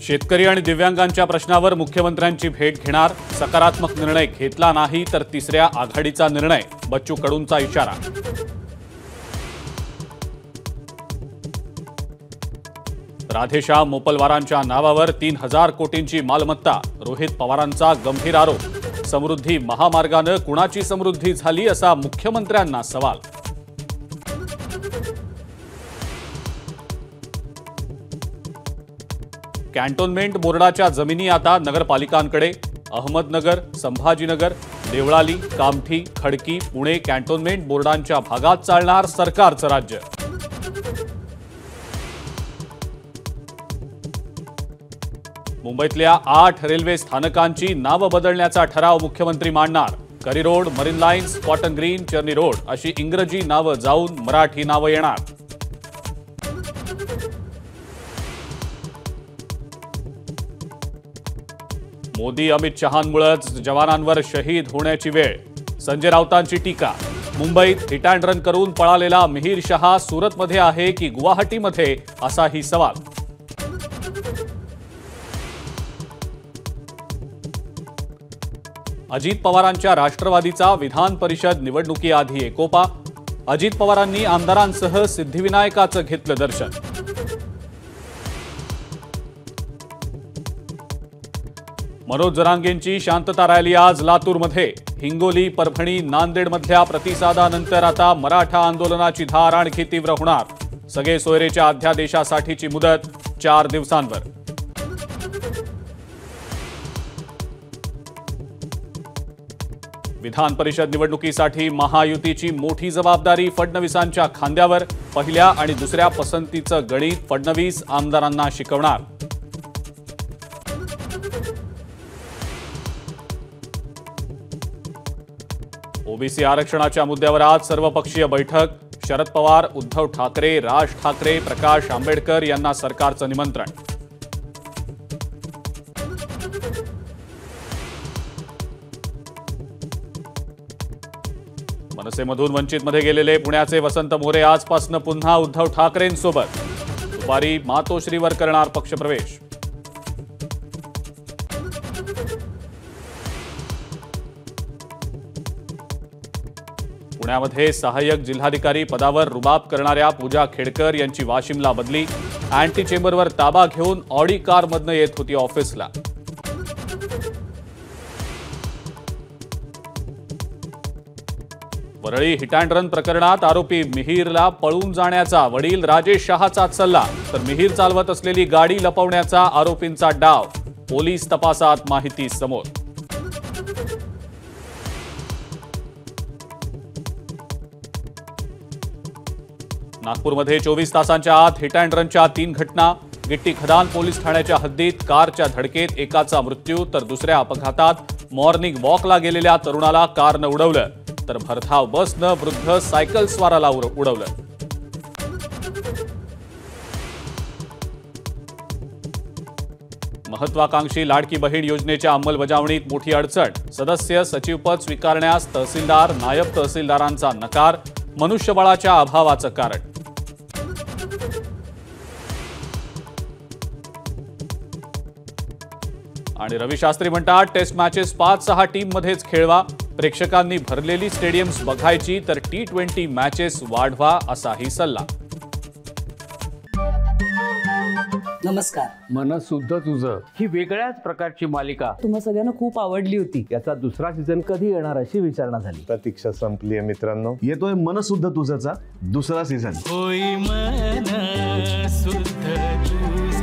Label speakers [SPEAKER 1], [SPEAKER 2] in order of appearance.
[SPEAKER 1] शेतकरी आणि दिव्यांगांच्या प्रश्नावर मुख्यमंत्र्यांची भेट घेणार, सकारात्मक निर्णय घेतला नाही तर तिसऱ्या आघाडीचा निर्णय, बच्चू कडूंचा इशारा। राधेश्याम मोपलवारांच्या नावावर 3000 कोटींची मालमत्ता, रोहित पवारांचा गंभीर आरोप। समृद्धी महामार्गाने कुणाची समृद्धी झाली असा मुख्यमंत्र्यांना सवाल। कॅन्टोन्मेंट बोर्डाच्या जमिनी आता नगरपालिकांकडे। अहमदनगर, संभाजीनगर, देवळाली, कामठी, खडकी, पुणे कॅन्टोन्मेंट बोर्डांच्या भागात चालणार सरकारचं राज्य। मुंबईतल्या 8 रेल्वे स्थानकांची नावं बदलण्याचा ठराव मुख्यमंत्री मांडणार। Currey Road, Marine Lines, Cotton Green, Charni Road अशी इंग्रजी नावं जाऊन मराठी नावं येणार। मोदी अमित शहांमुळेच जवानांवर शहीद होण्याची वेळ, संजय राऊतांची टीका। मुंबईत हिट अँड रन करून पळालेला मिहीर शहा सुरतमध्ये आहे की गुवाहाटीमध्ये, असाही सवाल। अजित पवारांच्या राष्ट्रवादीचा विधान परिषद निवडणुकीआधी एकोपा। अजित पवारांनी आमदारांसह सिद्धिविनायकाचं घेतलं दर्शन। मनोज जरांगेंची शांतता रॅली आज लातूरमध्ये। हिंगोली, परभणी, नांदेडमधल्या प्रतिसादानंतर आता मराठा आंदोलनाची धार आणखी तीव्र होणार। सगळे सोयरेच्या अध्यादेशासाठीची मुदत 4 दिवसांवर। विधान परिषद निवडणुकीसाठी महायुतीची मोठी जबाबदारी फडणवीसांच्या खांद्यावर। पहिल्या आणि दुसऱ्या पसंतीचं गणित फडणवीस आमदारांना शिकवणार। ओबीसी आरक्षणाच्या मुद्द्यावर आज सर्वपक्षीय बैठक। शरद पवार, उद्धव ठाकरे, राज ठाकरे, प्रकाश आंबेडकर यांना सरकारचं निमंत्रण। मनसेमधून वंचितमध्ये गेलेले पुण्याचे वसंत मोरे आजपासून पुन्हा उद्धव ठाकरेंसोबत। दुपारी मातोश्रीवर करणार पक्षप्रवेश। पुण्यामध्ये सहाय्यक जिल्हाधिकारी पदावर रुबाब करणाऱ्या पूजा खेडकर यांची वाशिमला बदली। अँटी चेंबरवर ताबा घेऊन ऑडी कारमधनं येत होती ऑफिसला। वरळी हिट अँड रन प्रकरणात आरोपी मिहीरला पळून जाण्याचा वडील राजेश शहाचा सल्ला, तर मिहीर चालवत असलेली गाडी लपवण्याचा आरोपींचा डाव। पोलीस तपासात माहिती समोर। नागपूरमध्ये 24 तासांच्या आत हिट अँड रनच्या 3 घटना। गिट्टी खदान पोलीस ठाण्याच्या हद्दीत कारच्या धडकेत एकाचा मृत्यू, तर दुसऱ्या अपघातात मॉर्निंग वॉकला गेलेल्या तरुणाला कारनं उडवलं, तर भरधाव बसनं वृद्ध सायकल स्वाराला उडवलं। महत्वाकांक्षी लाडकी बहीण योजनेच्या अंमलबजावणीत मोठी अडचण। सदस्य सचिवपद स्वीकारण्यास तहसीलदार, नायब तहसीलदारांचा नकार, मनुष्यबळाच्या अभावाचं कारण। आणि रवी शास्त्री म्हणतात, टेस्ट मॅचेस 5-6 टीममध्येच खेळवा। प्रेक्षकांनी भरलेली स्टेडियम्स बघायची तर T20 मॅचेस वाढवा, असाही सल्ला।
[SPEAKER 2] नमस्कार।
[SPEAKER 3] मन सुद्धा तुझं ही वेगळ्याच प्रकारची मालिका
[SPEAKER 2] तुम्हा सगळ्यांना खूप आवडली होती।
[SPEAKER 3] याचा दुसरा सीझन कधी येणार अशी विचारणा झाली।
[SPEAKER 4] प्रतीक्षा संपली आहे मित्रांनो, येतोय मन सुद्धा तुझाचा दुसरा सीझन।
[SPEAKER 5] होय मन सुद्धा तुझं।